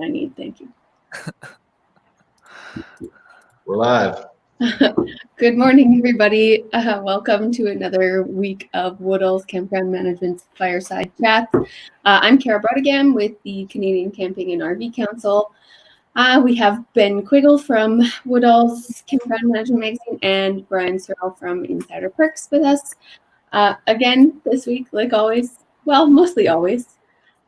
I need. Thank you. We're live. Good morning, everybody. Welcome to another week of Woodall's Campground Management's Fireside Chats. I'm Kara Brodigan with the Canadian Camping and RV Council. We have Ben Quiggle from Woodall's Campground Management Magazine and Brian Searle from Insider Perks with us again this week, like always. Well, mostly always.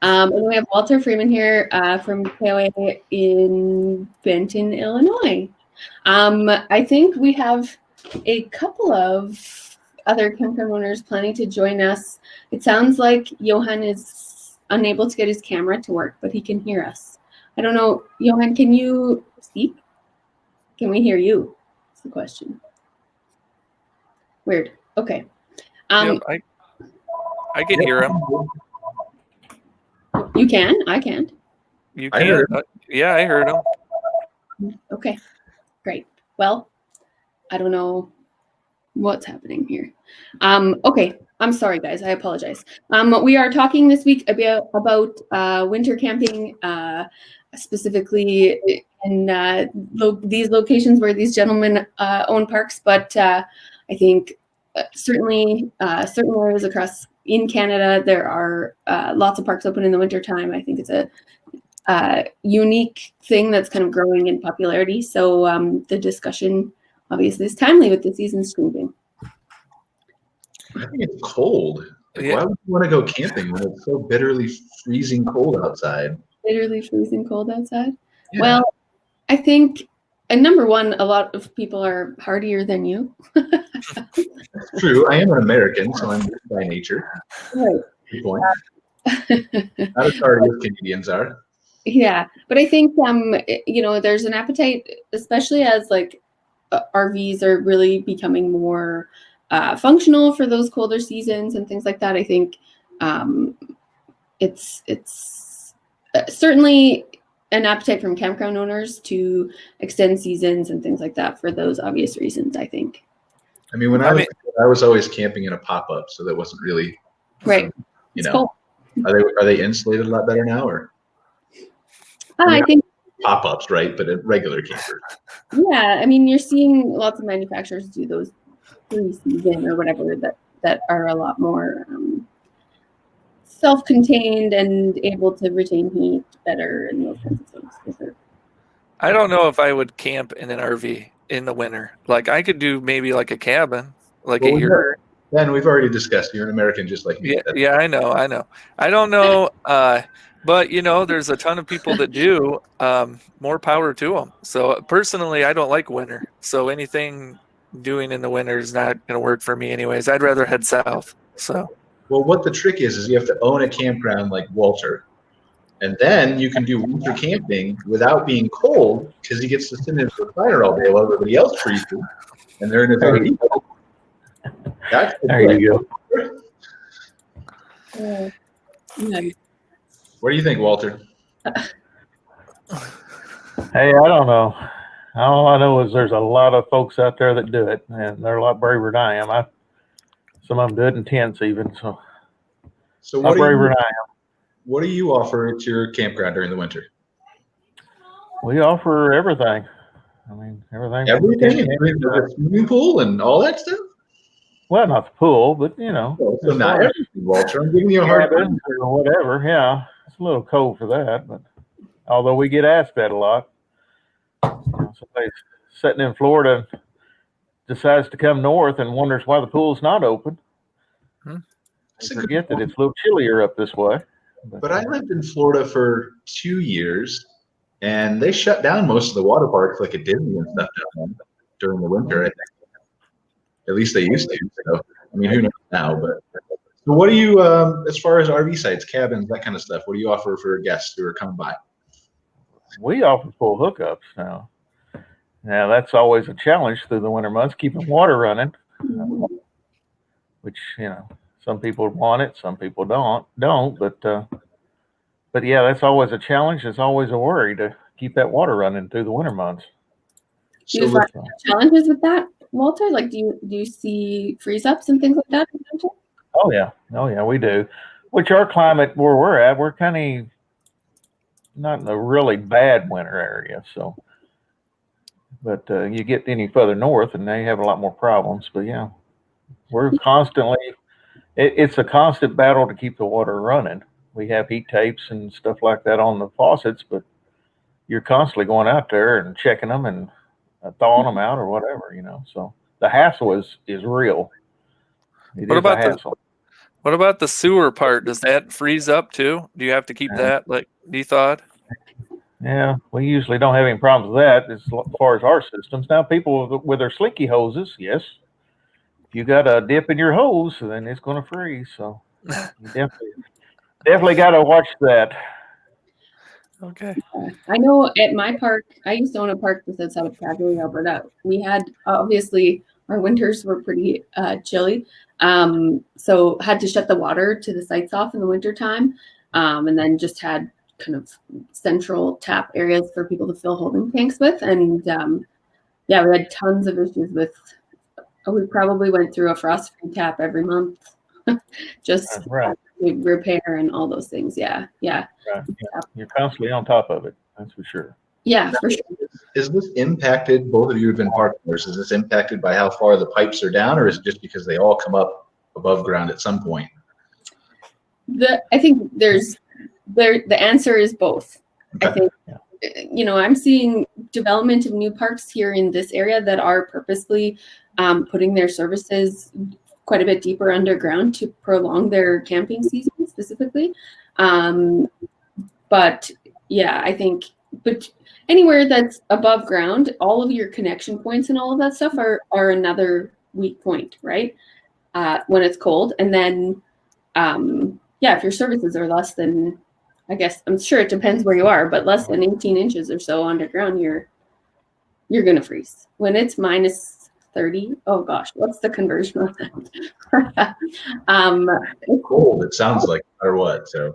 And we have Walter Freeman here from KOA in Benton, Illinois. I think we have a couple of other campground owners planning to join us. It sounds like Johan is unable to get his camera to work, but he can hear us. I don't know, Johan, can you speak? Can we hear you? That's the question. Weird. Okay. Yep, I can hear him. You can? I can't. You can? Yeah, I heard him. Okay, great. Well, I don't know what's happening here. Okay, I'm sorry, guys. I apologize. We are talking this week about winter camping, specifically in these locations where these gentlemen own parks. But I think certainly certain areas across in Canada, there are lots of parks open in the wintertime. I think it's a unique thing that's kind of growing in popularity. So the discussion obviously is timely with the season's changing. I think it's cold. Why would you want to go camping when it's so bitterly freezing cold outside? Bitterly freezing cold outside? Yeah. Well, I think, and number one, a lot of people are hardier than you. That's true. I am an American, so I'm rich by nature. Right. Good point. Not as hardy as Canadians are. Yeah, but I think there's an appetite, especially as like RVs are really becoming more functional for those colder seasons and things like that. I think it's certainly an appetite from campground owners to extend seasons and things like that for those obvious reasons, I think. I mean, I was always camping in a pop-up, so that wasn't really right. Cool. Are they insulated a lot better now, or? I think pop-ups, right? But at regular campers. Yeah, I mean, you're seeing lots of manufacturers do those pre-season or whatever that are a lot more self-contained and able to retain heat better and those kinds of things. For sure. I don't know if I would camp in an RV in the winter. Like I could do maybe like a cabin, like a year. Ben, we've already discussed you're an American just like me. Yeah, I know. I don't know, but there's a ton of people that do. More power to them. So personally, I don't like winter. So anything doing in the winter is not going to work for me anyways. I'd rather head south. So. Well, what the trick is you have to own a campground like Walter, and then you can do winter camping without being cold because he gets to sit in his fire all day while everybody else freezes, and they're in his RV. There you go. What do you think, Walter? Hey, I don't know. All I know is there's a lot of folks out there that do it, and they're a lot braver than I am. Some of them do it in tents even, so what braver than I am. What do you offer at your campground during the winter? We offer everything. I mean, everything. Everything? The swimming pool and all that stuff? Well, not the pool, but So not everything, Walter. I'm giving you a hard time. Or whatever, yeah. It's a little cold for that, but although we get asked that a lot. Somebody sitting in Florida decides to come north and wonders why the pool's not open. Forget that it's a little chillier up this way. But I lived in Florida for 2 years, and they shut down most of the water parks like at Disney and stuff down during the winter, I think. At least they used to. So, I mean, who knows now? But so what do you, as far as RV sites, cabins, that kind of stuff, what do you offer for guests who are coming by? We offer full hookups now. Now, that's always a challenge through the winter months, keeping water running, which, some people want it, some people don't. But yeah, that's always a challenge. It's always a worry to keep that water running through the winter months. Do you find challenges with that, Walter? Like, do you see freeze ups and things like that? Oh yeah, we do. Which our climate where we're at, we're kind of not in a really bad winter area. So, but you get any further north, and they have a lot more problems. But yeah, we're constantly. It's a constant battle to keep the water running. We have heat tapes and stuff like that on the faucets, but you're constantly going out there and checking them and thawing them out or whatever, So the hassle is real. It What is a about the hassle. what about the sewer part? Does that freeze up too? Do you have to keep that like de-thawed? Yeah, we usually don't have any problems with that as far as our systems. Now, people with their slinky hoses, yes. If you got a dip in your hose, then it's going to freeze. So you definitely got to watch that. Okay. I know at my park, I used to own a park just outside of Calgary, Alberta. We had, obviously, our winters were pretty chilly. So had to shut the water to the sites off in the wintertime. And then just had kind of central tap areas for people to fill holding tanks with. And yeah, we had tons of issues with, we probably went through a frost-free tap every month. Just right. Repair and all those things. Yeah. Right. Yeah. You're constantly on top of it. That's for sure. Yeah, for sure. Is this impacted, both of you have been park owners, is this impacted by how far the pipes are down, or is it just because they all come up above ground at some point? I think the answer is both. Okay. I think, I'm seeing development of new parks here in this area that are purposely putting their services quite a bit deeper underground to prolong their camping season specifically. But yeah, I think, but anywhere that's above ground, all of your connection points and all of that stuff are another weak point, right? When it's cold. And then, if your services are less than, I guess, I'm sure it depends where you are, but less than 18 inches or so underground, you're going to freeze. When it's minus 30, oh gosh, what's the conversion of that? It's cold, it sounds like, or what, so.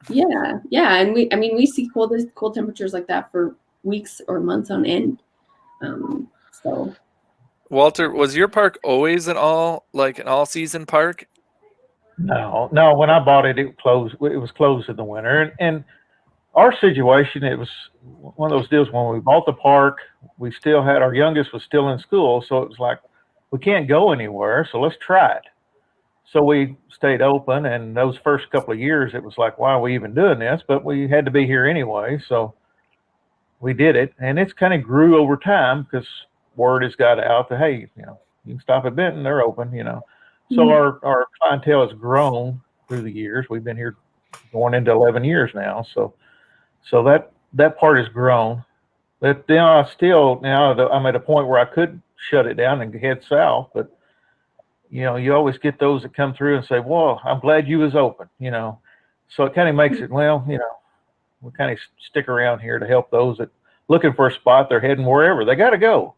Yeah, and we see cold temperatures like that for weeks or months on end. So, Walter, was your park always an all-season park? No. When I bought it, it was closed in the winter, and our situation, it was one of those deals. When we bought the park, we still had our youngest was still in school, so it was like we can't go anywhere, so let's try it. So we stayed open, and those first couple of years, it was like, why are we even doing this? But we had to be here anyway, so we did it, and it's kind of grew over time because word has got out that, hey, you can stop at Benton, they're open, So our clientele has grown through the years. We've been here going into 11 years now, so that part has grown. But now I'm at a point where I could shut it down and head south, but you always get those that come through and say, well, I'm glad you was open, So it kind of makes it, we kind of stick around here to help those that looking for a spot, they're heading wherever. They got to go.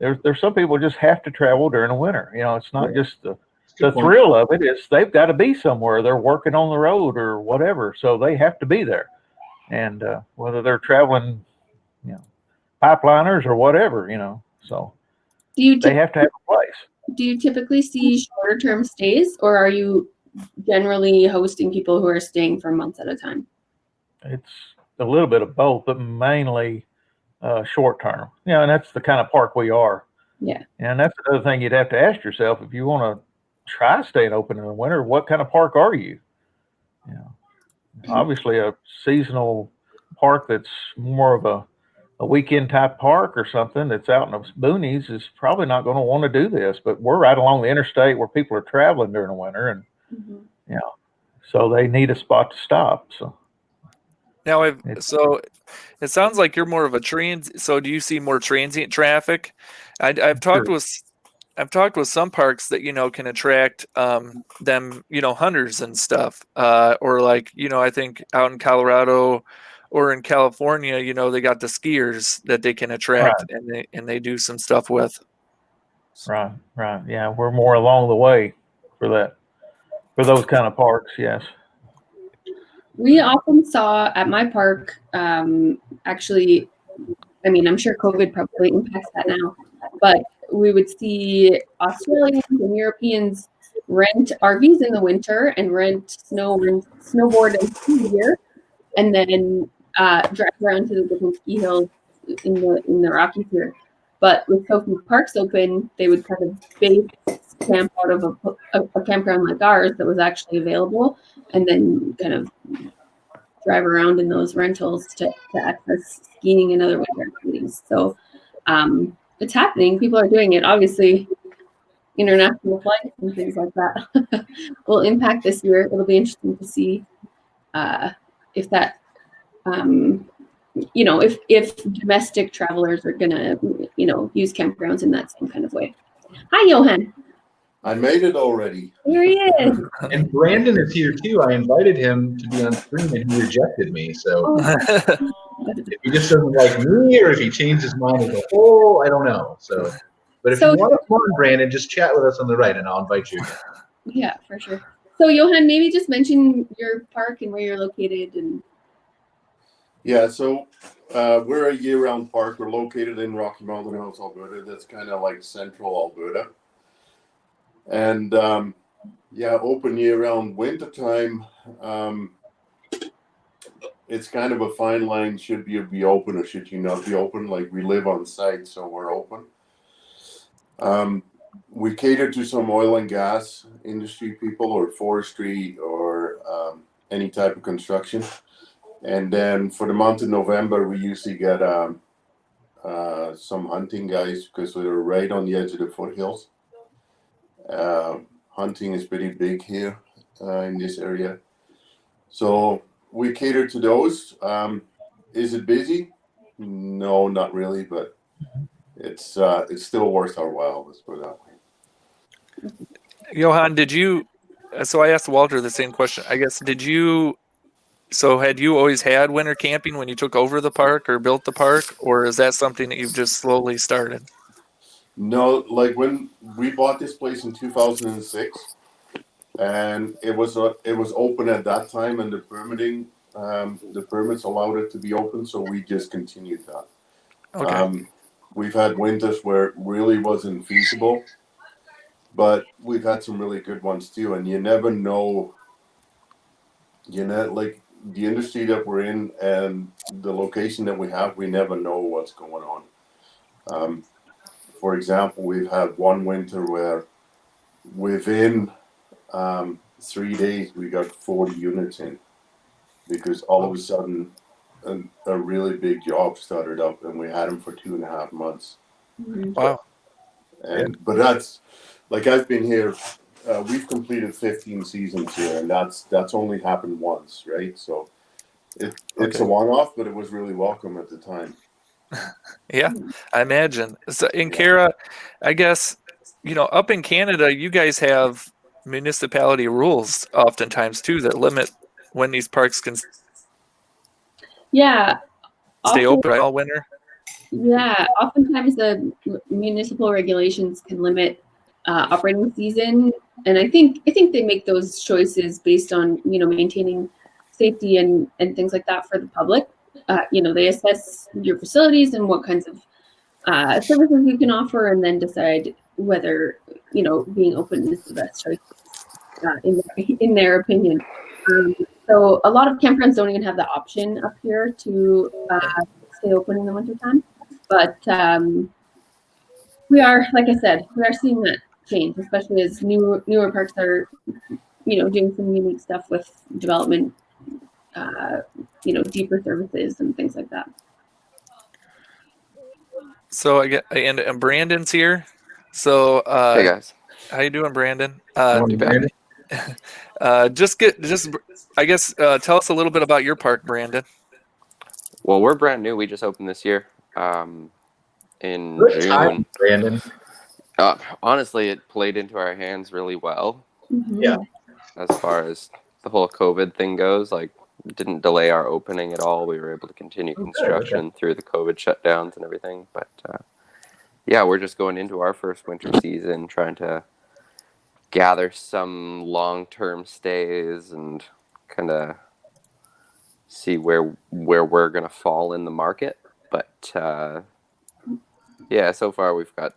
There's some people just have to travel during the winter. It's not just the thrill of it. It's they've got to be somewhere. They're working on the road or whatever, so they have to be there. And whether they're traveling, pipeliners or whatever, so they have to have a place. Do you typically see shorter term stays, or are you generally hosting people who are staying for months at a time? It's a little bit of both, but mainly short term. And that's the kind of park we are. Yeah. And that's another thing you'd have to ask yourself if you want to try staying open in the winter. What kind of park are you? Obviously a seasonal park that's more of a weekend type park or something that's out in the boonies is probably not going to want to do this. But we're right along the interstate where people are traveling during the winter, and so they need a spot to stop. So now, so it sounds like you're more of a transient. So do you see more transient traffic? I've talked with some parks that can attract them hunters and stuff, or I think out in Colorado or in California, they got the skiers that they can attract, right, and they do some stuff with. Right. Yeah, we're more along the way for those kind of parks. Yes. We often saw at my park, actually, I'm sure COVID probably impacts that now, but we would see Australians and Europeans rent RVs in the winter and rent snowboard and ski gear, and then drive around to the different ski hills in the Rockies here. But with so few parks open, they would kind of base camp out of a campground like ours that was actually available, and then kind of drive around in those rentals to access skiing and other winter activities. So it's happening. People are doing it. Obviously, international flights and things like that will impact this year. It'll be interesting to see if that, if domestic travelers are gonna, use campgrounds in that same kind of way. Hi, Johan. I made it already. Here he is. And Brandon is here too. I invited him to be on stream and he rejected me. So if he just doesn't like me or if he changed his mind as a whole, I don't know. So, but if you want to come on, Brandon, just chat with us on the right and I'll invite you again. Yeah, for sure. So Johan, maybe just mention your park and where you're located. And yeah, so we're a year-round park. We're located in Rocky Mountain House, Alberta. That's kind of like central Alberta. And open year-round. Wintertime, it's kind of a fine line. Should you be open or should you not be open? Like, we live on site, so we're open. We cater to some oil and gas industry people or forestry or any type of construction. And then for the month of November, we usually get some hunting guys because we're right on the edge of the foothills. Hunting is pretty big here in this area. So we cater to those. Is it busy? No, not really, but it's still worth our while, let's put it that way. Johan, so I asked Walter the same question. I guess, had you always had winter camping when you took over the park or built the park, or is that something that you've just slowly started? No, like when we bought this place in 2006, and it was open at that time, and the permits allowed it to be open, so we just continued that. Okay. We've had winters where it really wasn't feasible, but we've had some really good ones too, and you never know, like the industry that we're in and the location that we have, we never know what's going on. For example, we've had one winter where within 3 days we got 40 units in because all of a sudden a really big job started up and we had them for 2.5 months. Wow. But that's, like, I've been here, we've completed 15 seasons here, and that's only happened once, right? So it's a one-off, but it was really welcome at the time. Yeah, I imagine. So in Kara, I guess, up in Canada, you guys have municipality rules oftentimes too that limit when these parks can stay open all winter. Yeah, oftentimes the municipal regulations can limit operating season, and I think they make those choices based on maintaining safety and things like that for the public. They assess your facilities and what kinds of services you can offer, and then decide whether being open is the best choice in their opinion. So a lot of campgrounds don't even have the option up here to stay open in the wintertime. But we are, like I said, we are seeing that change, especially as newer parks are, doing some unique stuff with development, deeper services and things like that. So and Brandon's here. So hey guys, how you doing, Brandon? Not too bad. I guess tell us a little bit about your park, Brandon. Well, we're brand new. We just opened this year in Good June. time, Brandon. Honestly, it played into our hands really well. Mm-hmm. Yeah. As far as the whole COVID thing goes, like, didn't delay our opening at all. We were able to continue construction through the COVID shutdowns and everything. But we're just going into our first winter season, trying to gather some long-term stays and kind of see where we're gonna fall in the market. But so far we've got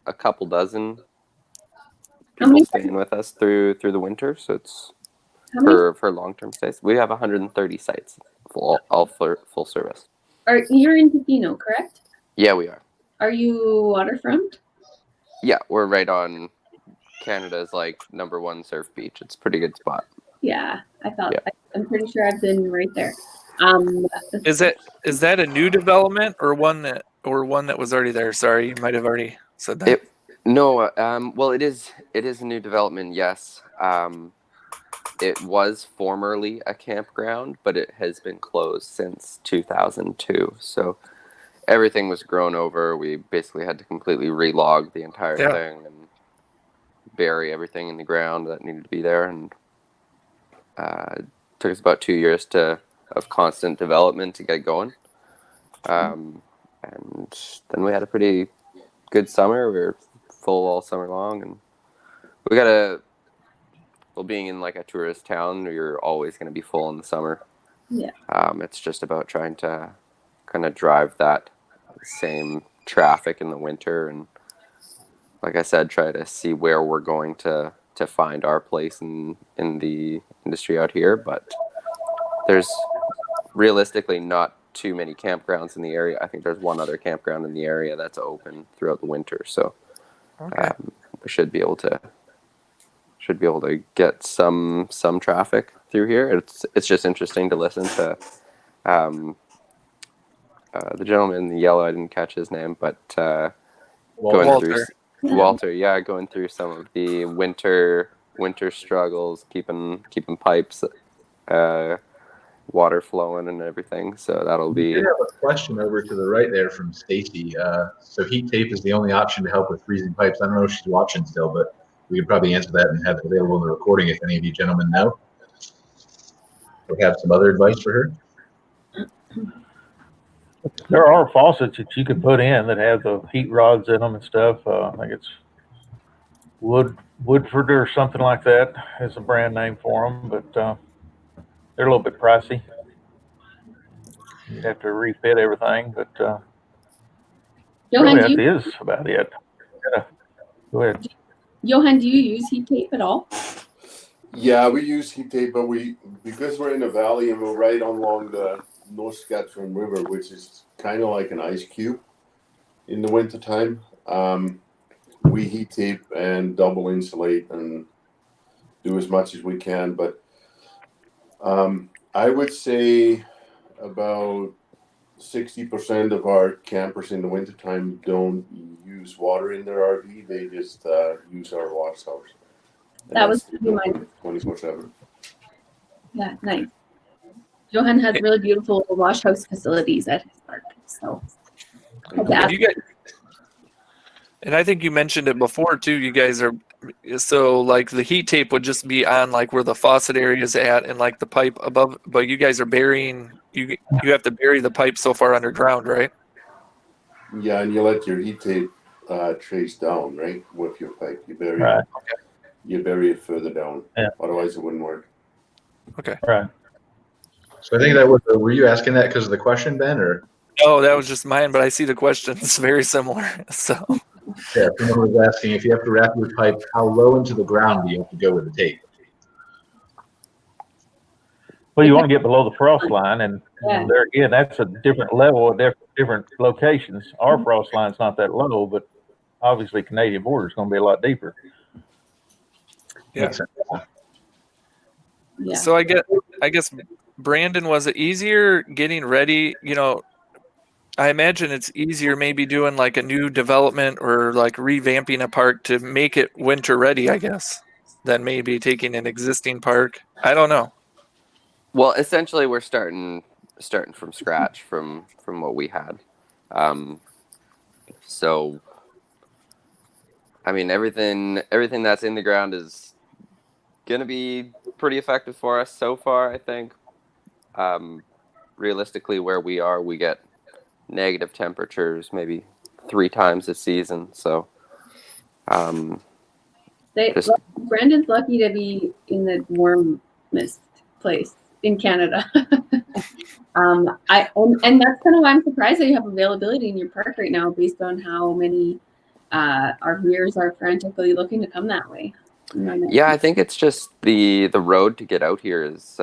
a couple dozen people staying with us through the winter, so it's How many for long-term stays. We have 130 sites, all for full service. are you're in Tofino, correct? Yeah, we are. Are you waterfront? Yeah, we're right on Canada's like #1 surf beach. It's a pretty good spot. Yeah, I thought. Yeah. I'm pretty sure I've been right there. Is that a new development or one that was already there? Sorry, you might have already said that. Well, it is a new development. Yes. It was formerly a campground, but it has been closed since 2002. So everything was grown over. We basically had to completely relog the entire thing and bury everything in the ground that needed to be there. And it took us about 2 years of constant development to get going. And then we had a pretty good summer. We were full all summer long, and we got being in like a tourist town, you're always going to be full in the summer. Yeah. It's just about trying to kind of drive that same traffic in the winter, and like I said, try to see where we're going to find our place in the industry out here. But there's realistically not too many campgrounds in the area. I think there's one other campground in the area that's open throughout the winter, so we should be able to get some traffic through here. It's just interesting to listen to the gentleman in the yellow. I didn't catch his name, but Walter. Going through some of the winter struggles, keeping pipes water flowing and everything. So that'll be. We have a question over to the right there from Stacy. So heat tape is the only option to help with freezing pipes. I don't know if she's watching still, but we could probably answer that and have it available in the recording if any of you gentlemen know. Or have some other advice for her. There are faucets that you can put in that have the heat rods in them and stuff. I think it's Woodford or something like that is a brand name for them, but they're a little bit pricey. You'd have to refit everything, but Johan, really that is about it. Yeah. Go ahead. Johan, do you use heat tape at all? Yeah, we use heat tape, but because we're in a valley and we're right along the North Saskatchewan River, which is kind of like an ice cube in the wintertime, we heat tape and double insulate and do as much as we can. But I would say about 60% of our campers in the wintertime don't use water in their RV. They just use our wash house. That was mine. 24/7. Yeah, nice. Johan has really beautiful wash house facilities at his park. So, and I think you mentioned it before too. You guys are so like the heat tape would just be on like where the faucet area is at and like the pipe above, but you guys are burying. You have to bury the pipe so far underground, right? Yeah, and you let your heat tape trace down, right, with your pipe. You bury Right. it. You bury it further down. Yeah. Otherwise, it wouldn't work. Okay. Right. So I think that was. Were you asking that because of the question, Ben, or? No, that was just mine, but I see the question. It's very similar. So. Yeah, someone was asking if you have to wrap your pipe, how low into the ground do you have to go with the tape? Well, you want to get below the frost line, and Yeah. there again, that's a different level of different locations. Our frost line's not that low, but obviously Canadian border is going to be a lot deeper. Yeah. Makes sense. yeah. So I guess Brandon, was it easier getting ready? You know, I imagine it's easier maybe doing like a new development or like revamping a park to make it winter ready, I guess, than maybe taking an existing park. I don't know. Well, essentially, we're starting from scratch from what we had. So, I mean, everything that's in the ground is gonna be pretty effective for us so far, I think. Realistically, where we are, we get negative temperatures maybe 3 times a season. So, Brandon's lucky to be in the warmest place in Canada. And that's kind of why I'm surprised that you have availability in your park right now, based on how many RVers are frantically looking to come that way. Yeah, I think it's just the road to get out here is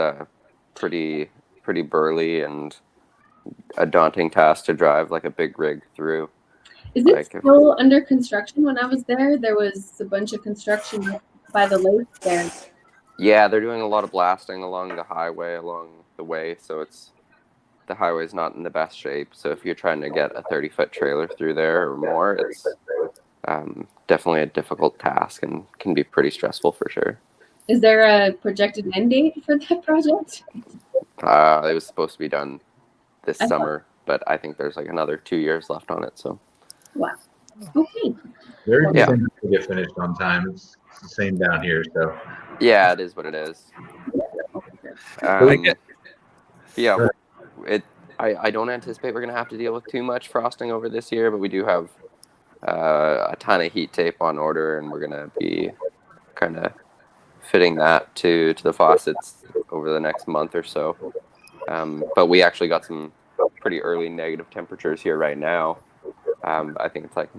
pretty burly and a daunting task to drive like a big rig through. Is it still under construction? When I was there, there was a bunch of construction by the lake there. Yeah, they're doing a lot of blasting along the highway, along the way, so the highway's not in the best shape. So if you're trying to get a 30-foot trailer through there or more, it's definitely a difficult task and can be pretty stressful for sure. Is there a projected end date for that project? It was supposed to be done this summer, but I think there's like another 2 years left on it. So. Wow. Okay. Very good thing to get finished on time. It's the same down here, so. Yeah, it is what it is. Yeah, I don't anticipate we're gonna have to deal with too much frosting over this year, but we do have a ton of heat tape on order, and we're gonna be kind of fitting that to the faucets over the next month or so. But we actually got some pretty early negative temperatures here right now. I think it's like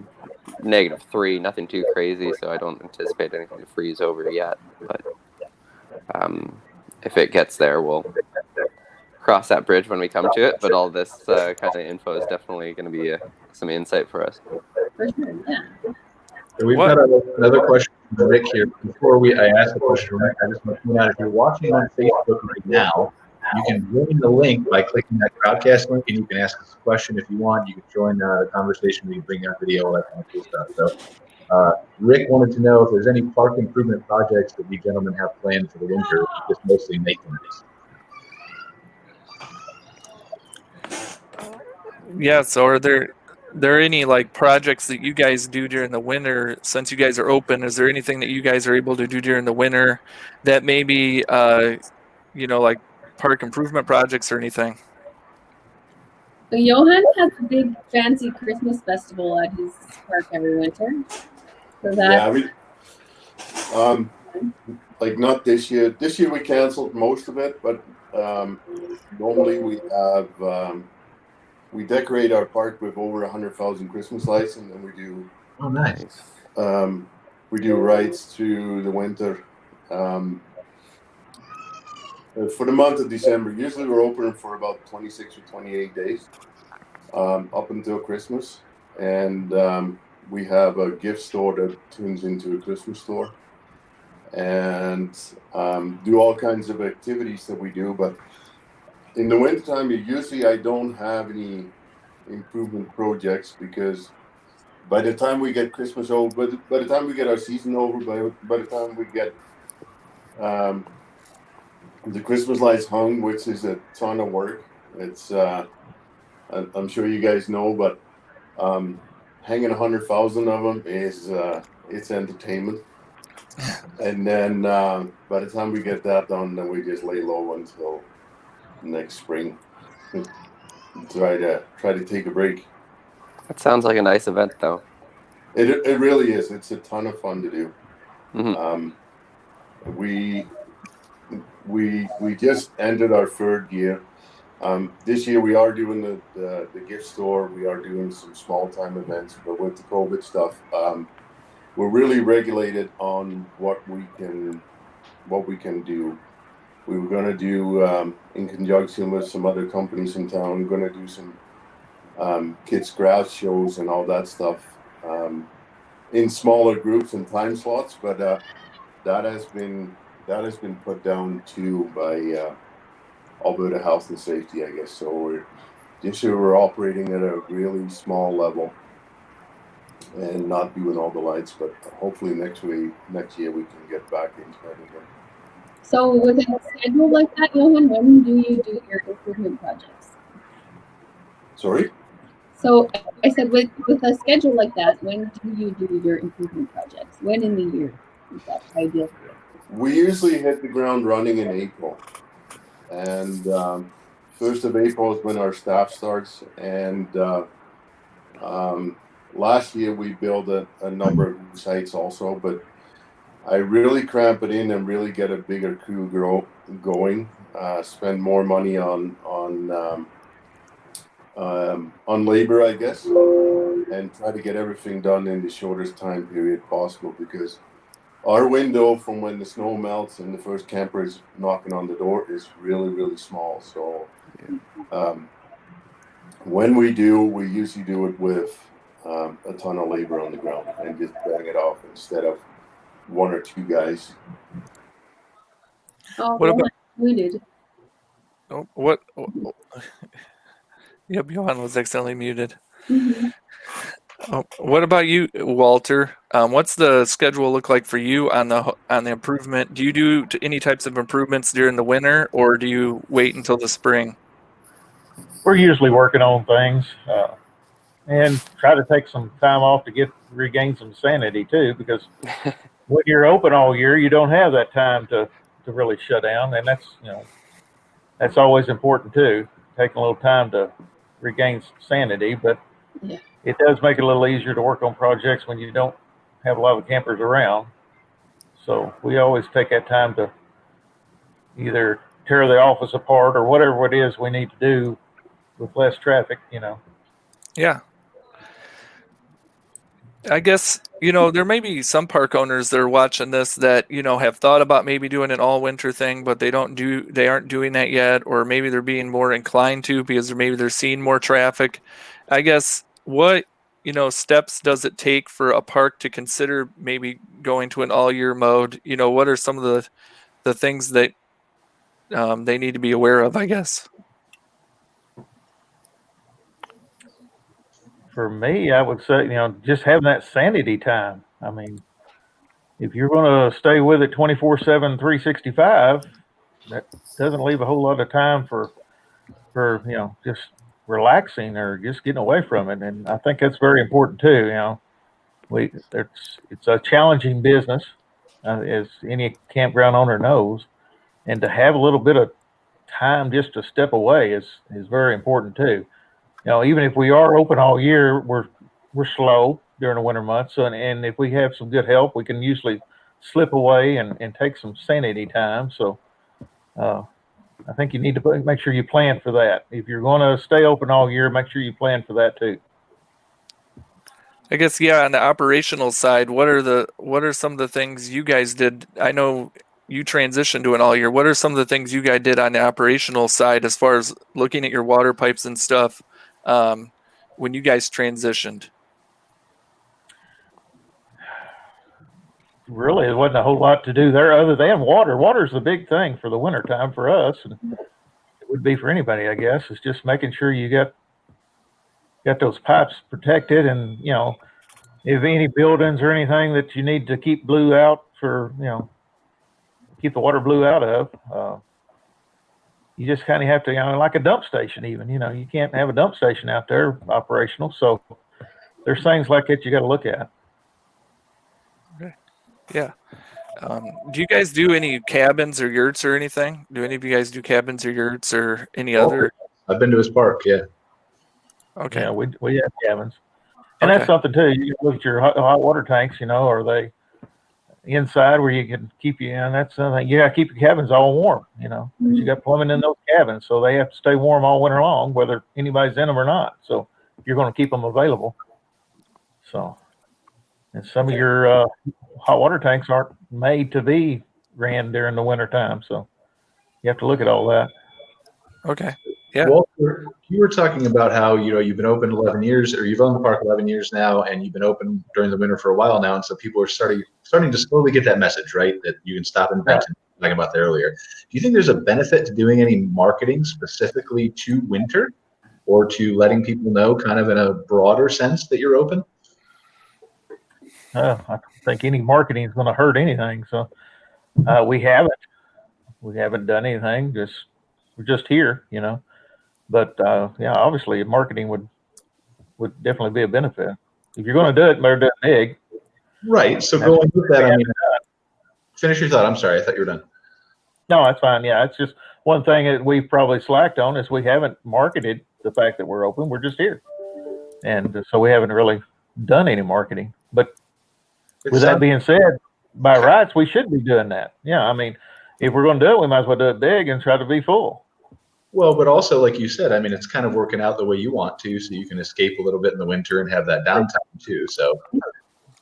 -3, nothing too crazy, so I don't anticipate anything to freeze over yet. But if it gets there, we'll cross that bridge when we come to it. But all this kind of info is definitely going to be some insight for us. For sure, yeah. So we've got another question from Rick here. Before I ask the question from Rick, I just want to point out, if you're watching on Facebook right now, you can join the link by clicking that Crowdcast link, and you can ask us a question if you want. You can join the conversation. We can bring up video, all that kind of cool stuff. So Rick wanted to know if there's any park improvement projects that you gentlemen have planned for the winter, just mostly maintenance. Yeah, so are there any like projects that you guys do during the winter? Since you guys are open, is there anything that you guys are able to do during the winter that maybe like park improvement projects or anything? So Johan has a big fancy Christmas festival at his park every winter. So that like not this year. This year we canceled most of it, but normally we have we decorate our park with over 100,000 Christmas lights, and then we do. Oh, nice. We do rides through the winter. For the month of December, usually we're open for about 26 or 28 days, up until Christmas, and we have a gift store that turns into a Christmas store, and do all kinds of activities that we do. But in the wintertime, usually I don't have any improvement projects, because by the time we get Christmas over, by the time we get our season over, by the time we get the Christmas lights hung, which is a ton of work. It's I'm sure you guys know, but hanging 100,000 of them is it's entertainment. And then by the time we get that done, then we just lay low until next spring. Try to take a break. That sounds like a nice event, though. It really is. It's a ton of fun to do. Mm-hmm. We just ended our third year. This year we are doing the gift store. We are doing some small time events, but with the COVID stuff, we're really regulated on what we can do. We were going to do, in conjunction with some other companies in town, we're going to do some kids' craft shows and all that stuff in smaller groups and time slots. But that has been put down to by Alberta Health and Safety, I guess. So this year we're operating at a really small level and not doing all the lights. But hopefully next year we can get back into that again. So with a schedule like that, Johan, when do you do your improvement projects? Sorry? So I said with a schedule like that, when do you do your improvement projects? When in the year is that ideal for you? We usually hit the ground running in April. And 1st of April is when our staff starts. And last year we built a number of sites also, but I really cramp it in and really get a bigger crew going. Spend more money on labor, I guess, and try to get everything done in the shortest time period possible, because our window from when the snow melts and the first camper is knocking on the door is really, really small. So when we do, we usually do it with a ton of labor on the ground and just bang it off instead of one or two guys. Oh, What well, about- muted. Oh, what? Yep, Johan was accidentally muted. Mhm. Oh, what about you, Walter? What's the schedule look like for you on the improvement? Do you do any types of improvements during the winter, or do you wait until the spring? We're usually working on things and try to take some time off to regain some sanity too, because when you're open all year, you don't have that time to really shut down, and that's always important too. Taking a little time to regain sanity, but Yeah. it does make it a little easier to work on projects when you don't have a lot of campers around. So we always take that time to either tear the office apart or whatever it is we need to do with less traffic, Yeah. I guess, there may be some park owners that are watching this that, have thought about maybe doing an all winter thing, but they aren't doing that yet, or maybe they're being more inclined to because maybe they're seeing more traffic. I guess what, steps does it take for a park to consider maybe going to an all year mode? What are some of the things that they need to be aware of, I guess? For me, I would say, just having that sanity time. I mean, if you're going to stay with it 24/7, 365, that doesn't leave a whole lot of time for just relaxing or just getting away from it. And I think that's very important too. It's a challenging business, as any campground owner knows, and to have a little bit of time just to step away is very important too. Even if we are open all year, we're slow during the winter months, and if we have some good help, we can usually slip away and take some sanity time. So I think you need to make sure you plan for that. If you're going to stay open all year, make sure you plan for that too. I guess, yeah, on the operational side, what are some of the things you guys did? I know you transitioned to an all year. What are some of the things you guys did on the operational side as far as looking at your water pipes and stuff when you guys transitioned? Really, there wasn't a whole lot to do there other than water. Water's the big thing for the winter time for us, and it would be for anybody, I guess. It's just making sure you got those pipes protected, and if any buildings or anything that you need to keep blew out for, keep the water blew out of, you just kind of have to, like a dump station even, you can't have a dump station out there operational. So there's things like that you got to look at. Okay. Yeah. Do you guys do any cabins or yurts or anything? Do any of you guys do cabins or yurts or any other? I've been to his park, yeah. Okay. Yeah, we have cabins. And that's something too. You can look at your hot water tanks, are they inside where you can keep you in? That's something. You got to keep your cabins all warm, because you got plumbing in those cabins. So they have to stay warm all winter long, whether anybody's in them or not. So you're going to keep them available. So, and some of your hot water tanks aren't made to be ran during the winter time. So you have to look at all that. Okay. Yeah. Walter, you were talking about how you've been open 11 years, or you've owned the park 11 years now, and you've been open during the winter for a while now, and so people are starting to slowly get that message, right? That you can stop in Benton. Talking about that earlier. Do you think there's a benefit to doing any marketing specifically to winter, or to letting people know, kind of in a broader sense, that you're open? I don't think any marketing is going to hurt anything. So we haven't done anything. We're just here, But obviously marketing would definitely be a benefit. If you're going to do it, better do it big. Right. So going with that, finish your thought. I'm sorry, I thought you were done. No, that's fine. Yeah, it's just one thing that we've probably slacked on is we haven't marketed the fact that we're open. We're just here, and so we haven't really done any marketing. But with that being said, by rights, we should be doing that. Yeah, I mean, if we're going to do it, we might as well do it big and try to be full. Well, but also, like you said, it's kind of working out the way you want to, so you can escape a little bit in the winter and have that downtime too. So,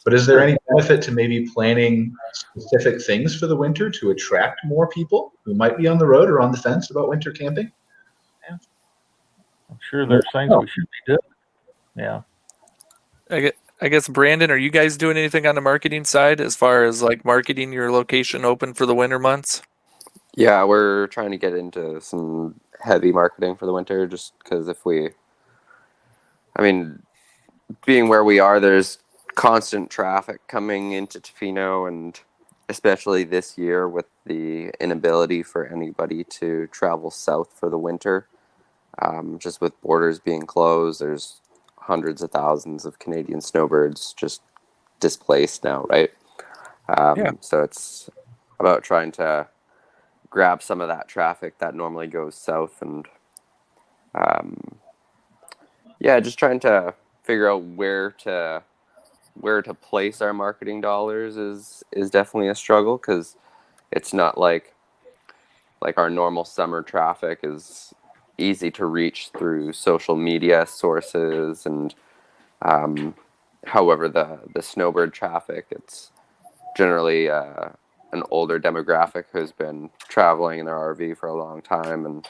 But is there any benefit to maybe planning specific things for the winter to attract more people who might be on the road or on the fence about winter camping? I'm sure there's things we should be doing. Yeah. I guess, Brandon, are you guys doing anything on the marketing side as far as like marketing your location open for the winter months? Yeah, we're trying to get into some heavy marketing for the winter, just because being where we are, there's constant traffic coming into Tofino, and especially this year with the inability for anybody to travel south for the winter, just with borders being closed, there's hundreds of thousands of Canadian snowbirds just displaced now, right? So it's about trying to grab some of that traffic that normally goes south, and just trying to figure out where to place our marketing dollars is definitely a struggle, because it's not like our normal summer traffic is easy to reach through social media sources, and however the snowbird traffic, it's generally an older demographic who's been traveling in their RV for a long time, and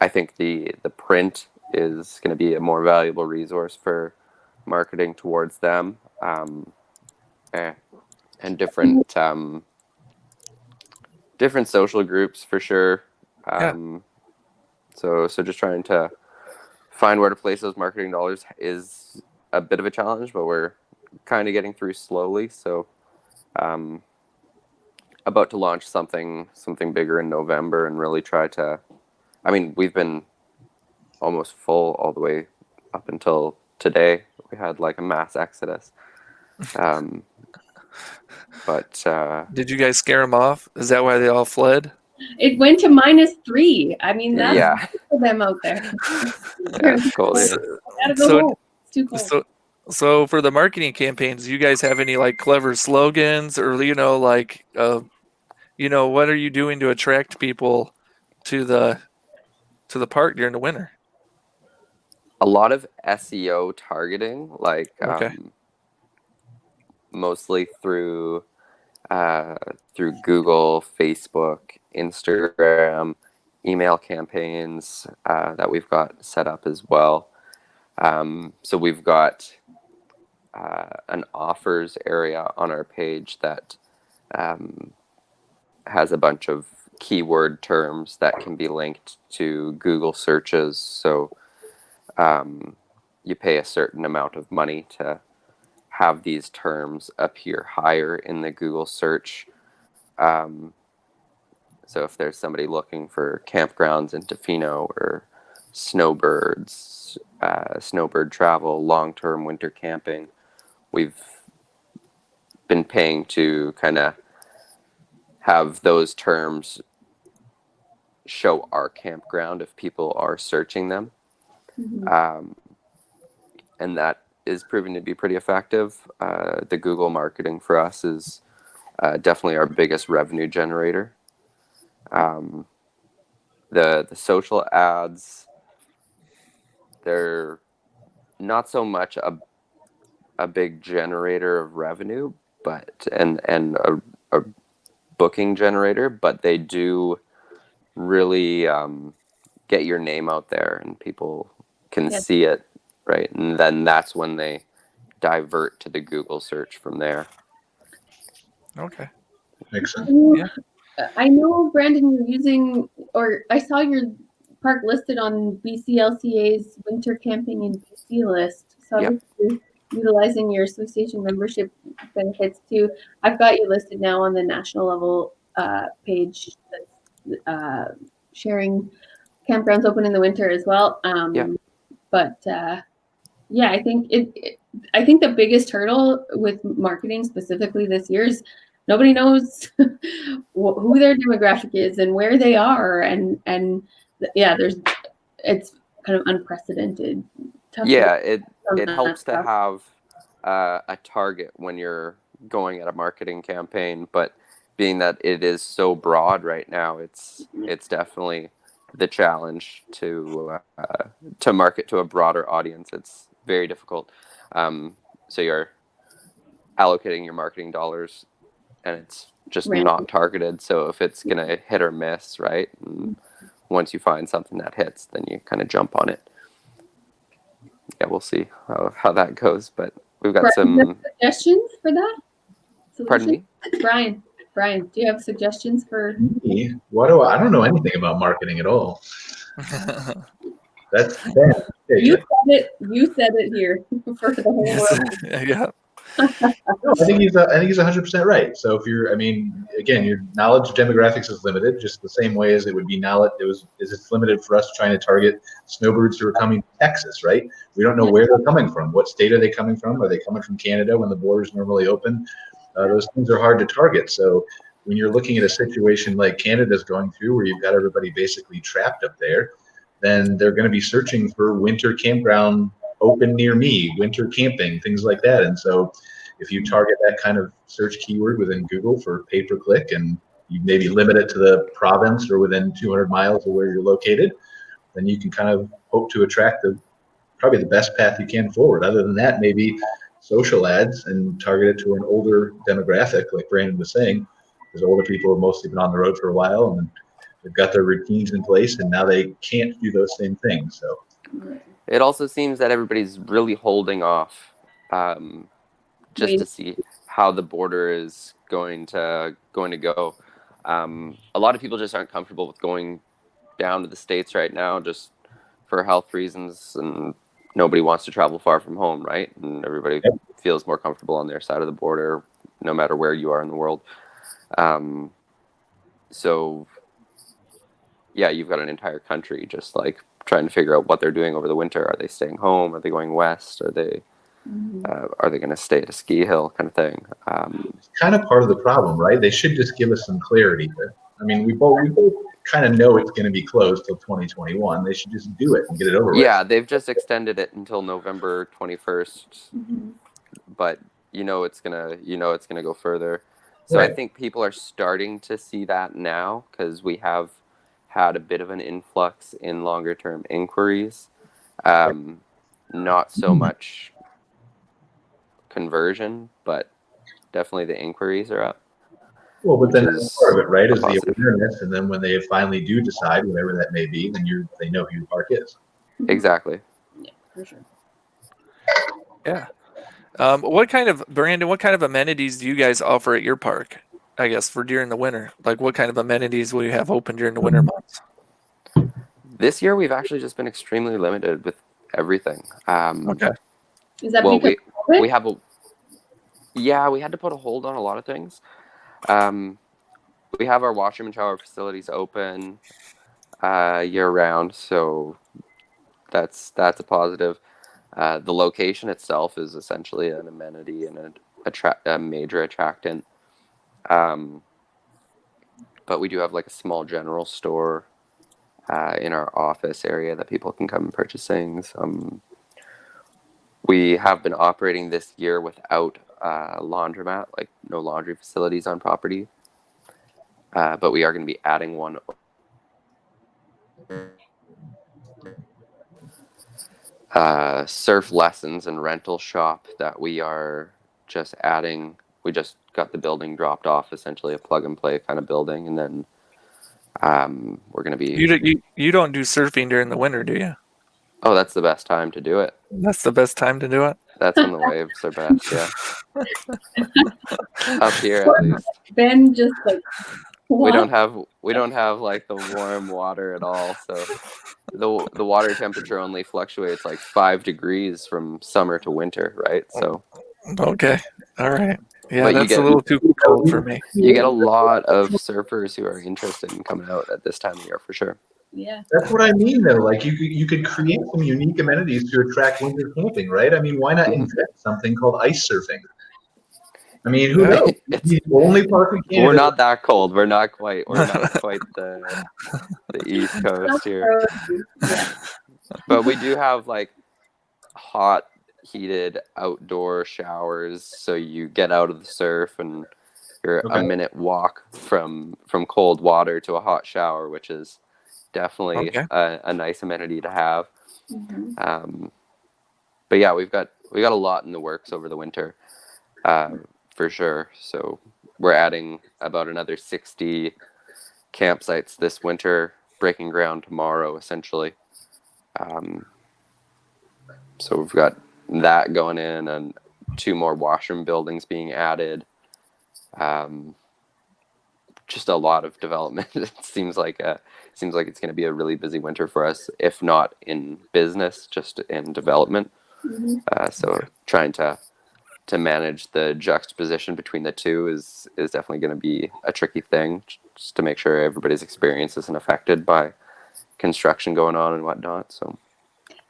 I think the print is going to be a more valuable resource for marketing towards them, and different social groups for sure. So just trying to find where to place those marketing dollars is a bit of a challenge, but we're kind of getting through slowly. So about to launch something bigger in November, and really try to, we've been almost full all the way up until today. We had like a mass exodus. But did you guys scare them off? Is that why they all fled? It went to -3. That's good for them out there. It's cold. It's too cold. So for the marketing campaigns, do you guys have any like clever slogans, or what are you doing to attract people to the park during the winter? A lot of SEO targeting, mostly through Google, Facebook, Instagram, email campaigns that we've got set up as well. So we've got an offers area on our page that has a bunch of keyword terms that can be linked to Google searches. So you pay a certain amount of money to have these terms appear higher in the Google search. So if there's somebody looking for campgrounds in Tofino, or snowbirds, snowbird travel, long-term winter camping, we've been paying to kind of have those terms show our campground if people are searching them. Mm-hmm. And that is proving to be pretty effective. The Google marketing for us is definitely our biggest revenue generator. The social ads, they're not so much a big generator of revenue, but and a booking generator, but they do really get your name out there, and people can see it, right? And then that's when they divert to the Google search from there. Okay. Makes sense. Yeah. I know, Brandon, you're using, or I saw your park listed on BCLCA's winter camping in BC list. So you're utilizing your association membership benefits too. I've got you listed now on the national level page that's sharing campgrounds open in the winter as well. But I think I think the biggest hurdle with marketing specifically this year is nobody knows who their demographic is and where they are, and it's kind of unprecedented. It helps to have a target when you're going at a marketing campaign, but being that it is so broad right now, it's definitely the challenge to market to a broader audience. It's very difficult. so you're allocating your marketing dollars and it's just Random. not targeted. So if it's going to hit or miss, right? And once you find something that hits, then you kind of jump on it. Yeah, we'll see how that goes. But we've got Brian, do you some have suggestions for that? Pardon me? Brian, do you have suggestions for? Me? I don't know anything about marketing at all. That's bad. You said it here for the whole world. Yeah. No, I think he's 100% right. So if you're, I mean, again, your knowledge of demographics is limited, just the same way as it would be knowledge. It's limited for us trying to target snowbirds who are coming to Texas, right? We don't know where they're coming from. What state are they coming from? Are they coming from Canada when the borders normally open? Those things are hard to target. So when you're looking at a situation like Canada's going through, where you've got everybody basically trapped up there, then they're going to be searching for winter campground open near me, winter camping, things like that. And so if you target that kind of search keyword within Google for pay-per-click, and you maybe limit it to the province or within 200 miles of where you're located, then you can kind of hope to attract probably the best path you can forward. Other than that, maybe social ads and target it to an older demographic, like Brandon was saying, because older people have mostly been on the road for a while and they've got their routines in place, and now they can't do those same things. So it also seems that everybody's really holding off just to see how the border is going to go. A lot of people just aren't comfortable with going down to the States right now, just for health reasons, and nobody wants to travel far from home, right? And everybody feels more comfortable on their side of the border, no matter where you are in the world. So yeah, you've got an entire country just like trying to figure out what they're doing over the winter. Are they staying home? Are they going west? Are they going to stay at a ski hill, kind of thing? It's kind of part of the problem, right? They should just give us some clarity. I mean, we both kind of know it's going to be closed till 2021. They should just do it and get it over with. Yeah, they've just extended it until November 21st, but it's gonna go further. So Right. I think people are starting to see that now, because we have had a bit of an influx in longer term inquiries. Not so much conversion, but definitely the inquiries are up. Well, but then that's part of it, right? Is the positive. awareness, and then when they finally do decide, whatever that may be, then they know who your park is. Exactly. Yeah, for sure. Yeah. Brandon, what kind of amenities do you guys offer at your park, I guess, for during the winter? Like, what kind of amenities will you have open during the winter months? This year, we've actually just been extremely limited with everything. Okay. Is that Well, because we have we had to put a hold on a lot of things. We have our washroom and shower facilities open year round, so that's a positive. The location itself is essentially an amenity and a major attractant. But we do have like a small general store in our office area that people can come and purchase things. We have been operating this year without laundromat, like no laundry facilities on property. But we are going to be adding one. Surf lessons and rental shop that we are just adding. We just got the building dropped off, essentially a plug and play kind of building, and then we're going to be. You don't do surfing during the winter, do you? Oh, that's the best time to do it. That's the best time to do it. That's when the waves are best. Yeah. Up here, at least. Ben just like We don't have like the warm water at all, so the water temperature only fluctuates like 5 degrees from summer to winter, right? So Okay, all right, yeah, but that's a little too cold for me. You get a lot of surfers who are interested in coming out at this time of year for sure. Yeah, that's what I mean, though. Like you could create some unique amenities to attract winter camping, right? I mean, why not invent something called ice surfing? I mean, who knows? It's the only park in Canada. We're not that cold. We're not quite the East Coast here. But we do have like hot, heated outdoor showers, so you get out of the surf and you're a minute walk from cold water to a hot shower, which is definitely a nice amenity to have. but yeah, we got a lot in the works over the winter, for sure. So we're adding about another 60 campsites this winter, breaking ground tomorrow, essentially. So we've got that going in, and 2 more washroom buildings being added. Just a lot of development. It seems like it's going to be a really busy winter for us, if not in business, just in development. So trying to manage the juxtaposition between the two is definitely going to be a tricky thing, just to make sure everybody's experience isn't affected by construction going on and whatnot. So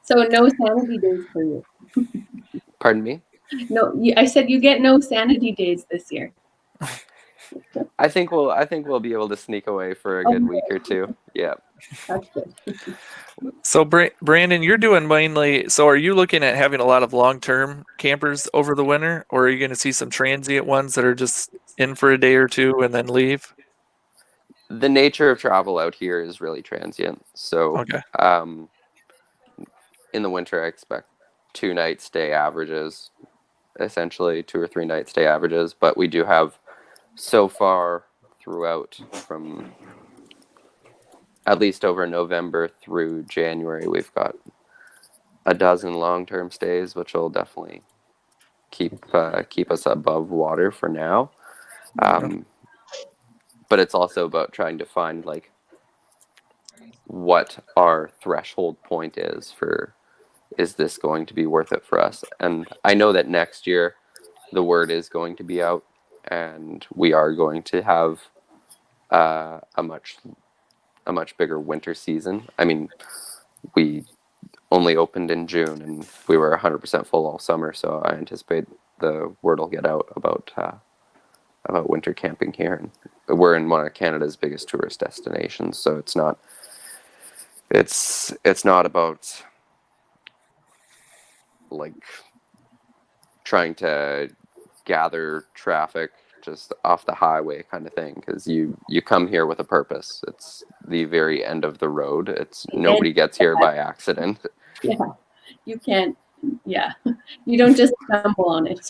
no sanity days for you. pardon me? No, I said you get no sanity days this year. I think we'll be able to sneak away for a good week or two. Yeah. That's good. So Brandon, you're doing mainly, so are you looking at having a lot of long-term campers over the winter, or are you going to see some transient ones that are just in for a day or two and then leave? The nature of travel out here is really transient. So Okay. In the winter, I expect 2 night stay averages, essentially 2 or 3 night stay averages. But we do have, so far throughout, from at least over November through January, we've got a dozen long-term stays, which will definitely keep us above water for now. But it's also about trying to find like what our threshold point is for, is this going to be worth it for us? And I know that next year the word is going to be out, and we are going to have a much bigger winter season. I mean, we only opened in June and we were 100% full all summer, so I anticipate the word will get out about winter camping here. And we're in one of Canada's biggest tourist destinations, so it's not about like trying to gather traffic just off the highway kind of thing, because you come here with a purpose. It's the very end of the road. It's nobody gets here by accident. Yeah, you can't. Yeah, you don't just stumble on it.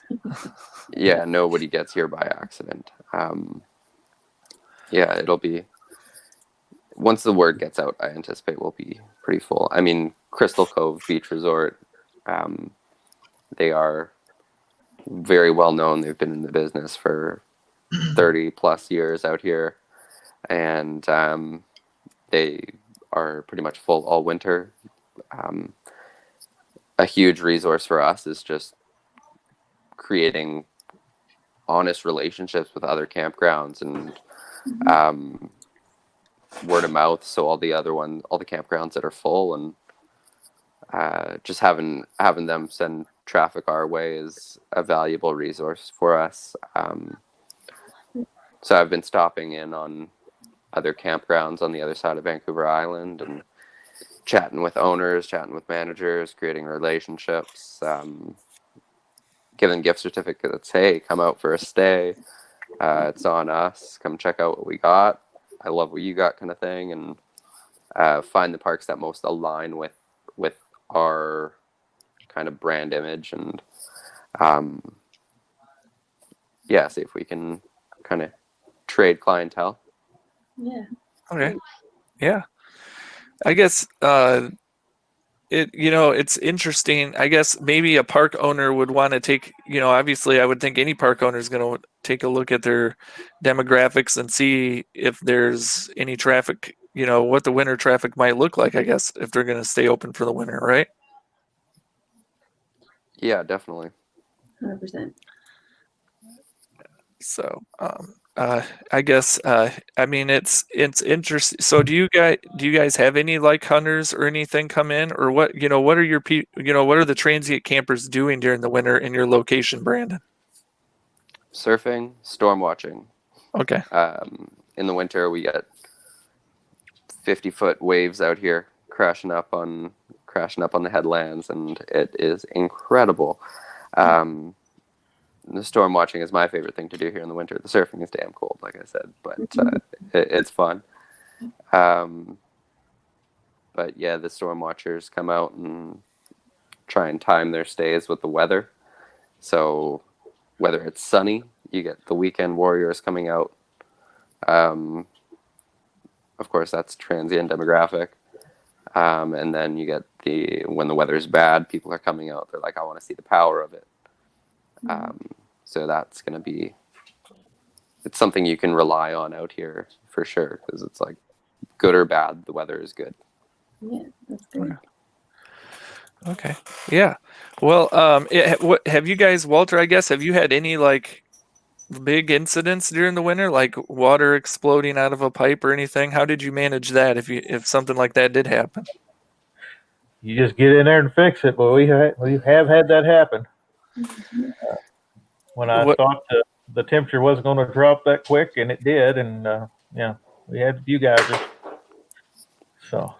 Yeah, nobody gets here by accident. Yeah, it'll be, once the word gets out, I anticipate we'll be pretty full. I mean, Crystal Cove Beach Resort, they are very well known. They've been in the business for 30 plus years out here, and they are pretty much full all winter. A huge resource for us is just creating honest relationships with other campgrounds and word of mouth. So all the campgrounds that are full, and just having them send traffic our way is a valuable resource for us. So I've been stopping in on other campgrounds on the other side of Vancouver Island and chatting with owners, chatting with managers, creating relationships, giving gift certificates. Hey, come out for a stay. It's on us. Come check out what we got. I love what you got, kind of thing. And find the parks that most align with our kind of brand image, and see if we can kind of trade clientele. Yeah. Okay. Yeah. I guess it's interesting. I guess maybe a park owner would want to take, obviously I would think any park owner is going to take a look at their demographics and see if there's any traffic, what the winter traffic might look like, I guess, if they're going to stay open for the winter, right? Yeah, definitely. 100%. So, I guess, I mean, it's interesting. So do you guys have any like hunters or anything come in, or what are your what are the transient campers doing during the winter in your location, Brandon? Surfing, storm watching. Okay. In the winter, we get 50-foot waves out here crashing up on the headlands, and it is incredible. The storm watching is my favorite thing to do here in the winter. The surfing is damn cold, like I said, but it's fun. But yeah, the storm watchers come out and try and time their stays with the weather. So whether it's sunny, you get the weekend warriors coming out. Of course, that's transient demographic. And then you get when the weather's bad, people are coming out. They're like, I want to see the power of it. So that's going to be, it's something you can rely on out here for sure. Because it's like good or bad, the weather is good. Yeah, that's good. Okay. Yeah. Well, have you guys, Walter, I guess, have you had any like big incidents during the winter, like water exploding out of a pipe or anything? How did you manage that if something like that did happen? You just get in there and fix it. But we have had that happen. When I thought the temperature wasn't going to drop that quick, and it did, and we had a few geysers. So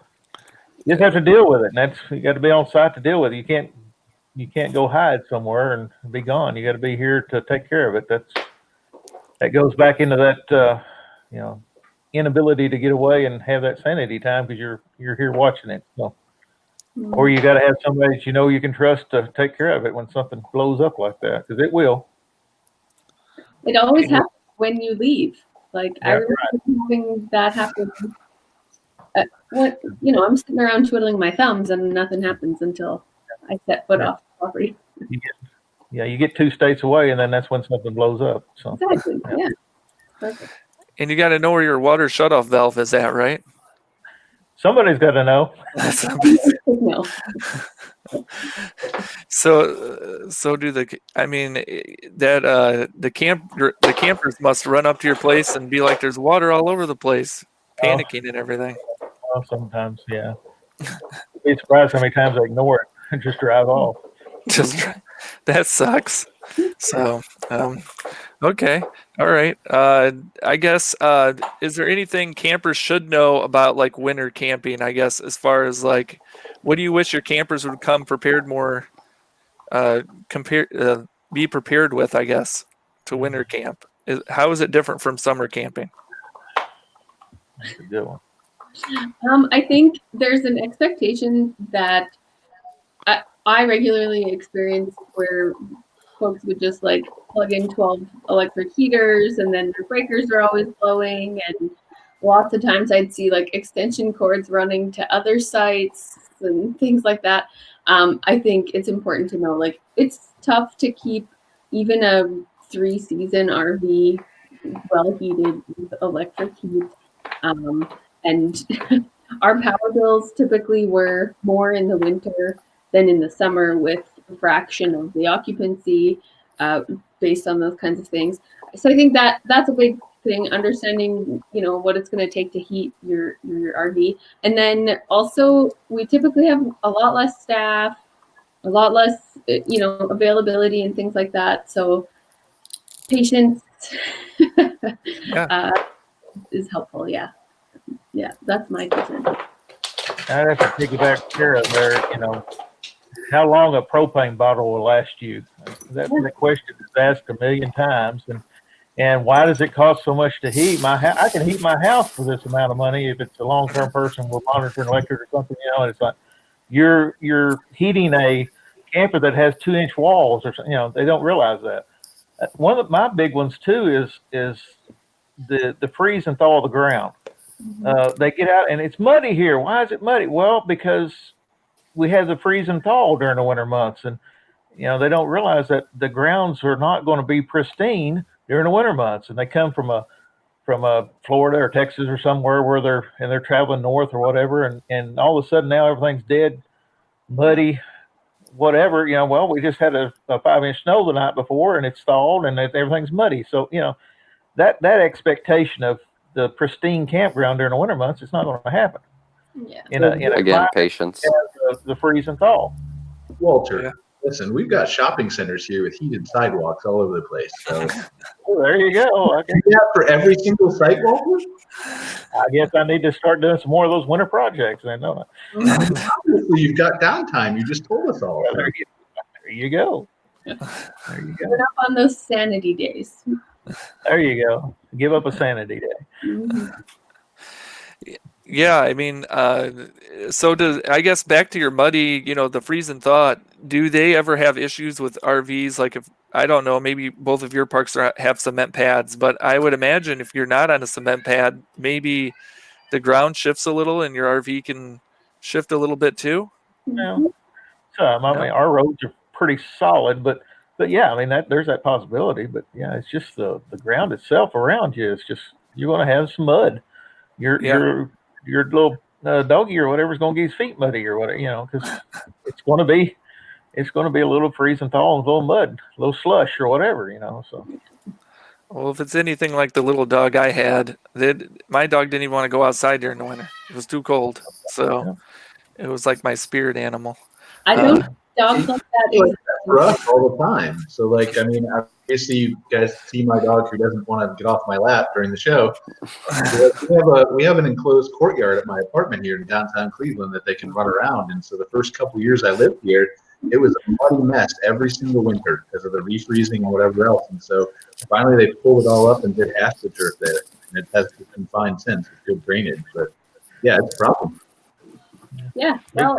you just have to deal with it, and you got to be on site to deal with it. You can't go hide somewhere and be gone. You got to be here to take care of it. That goes back into that inability to get away and have that sanity time because you're here watching it. So, or you got to have somebody that you can trust to take care of it when something blows up like that, because it will. It always happens when you leave. Like I remember having that happen. I'm sitting around twiddling my thumbs and nothing happens until I set foot off the property. You get 2 states away, and then that's when something blows up. So exactly, yeah. Perfect. And you got to know where your water shutoff valve is at, right? Somebody's got to know. No. So do the campers must run up to your place and be like, there's water all over the place, panicking and everything. Well, sometimes, yeah. You'd be surprised how many times I ignore it and just drive off. That sucks. So, okay. All right. I guess, is there anything campers should know about like winter camping, I guess, as far as like, what do you wish your campers would come prepared more, be prepared with, I guess, to winter camp? How is it different from summer camping? That's a good one. I think there's an expectation that I regularly experience where folks would just like plug in 12 electric heaters and then their breakers are always blowing, and lots of times I'd see like extension cords running to other sites and things like that. I think it's important to know, like, it's tough to keep even a 3-season RV well heated with electric heat. And our power bills typically were more in the winter than in the summer, with a fraction of the occupancy based on those kinds of things. So I think that's a big thing, understanding, what it's going to take to heat your RV. And then also we typically have a lot less staff, a lot less, availability and things like that. So patience is helpful. Yeah. Yeah, that's my concern. I'd have to piggyback Kara there, how long a propane bottle will last you? That's the question that's asked a million times. And why does it cost so much to heat my house? I can heat my house for this amount of money if it's a long-term person with monitoring electric or something, and it's like you're heating a camper that has 2-inch walls or something, they don't realize that. One of my big ones too is the freeze and thaw of the ground. They get out and it's muddy here. Why is it muddy? Well, because we have the freeze and thaw during the winter months, and they don't realize that the grounds are not going to be pristine during the winter months, and they come from a Florida or Texas or somewhere where they're traveling north or whatever, and all of a sudden now everything's dead, muddy, whatever. Well, we just had a 5-inch snow the night before, and it's thawed, and everything's muddy. So that expectation of the pristine campground during the winter months, it's not going to happen. Yeah. Again, patience. The freeze and thaw. Walter, listen, we've got shopping centers here with heated sidewalks all over the place. So there you go. Okay. Yeah, for every single site, Walter? I guess I need to start doing some more of those winter projects then, don't I? Obviously, you've got downtime. You just told us all. Well, there you go. There you go. We're up on those sanity days. There you go. Give up a sanity day. Mm-hmm. Yeah, I mean, so I guess back to your muddy, the freezing thought, do they ever have issues with RVs? Like if, I don't know, maybe both of your parks have cement pads, but I would imagine if you're not on a cement pad, maybe the ground shifts a little and your RV can shift a little bit too. Yeah. I mean, our roads are pretty solid, but yeah, I mean there's that possibility. But yeah, it's just the ground itself around you. It's just you're going to have some mud. Your little doggy or whatever is going to get his feet muddy or whatever, because it's going to be a little freeze and thaw and a little mud, a little slush or whatever. So. Well, if it's anything like the little dog I had, my dog didn't even want to go outside during the winter. It was too cold, so it was like my spirit animal. I don't dogs like that. Like that for us all the time. So, like, I mean, obviously, you guys see my dog who doesn't want to get off my lap during the show. We have an enclosed courtyard at my apartment here in downtown Cleveland that they can run around. And so, the first couple years I lived here, it was a muddy mess every single winter because of the refreezing and whatever else. And so, finally, they pulled it all up and did AstroTurf there, and it has been fine since with good drainage. But yeah, it's a problem. Yeah, well,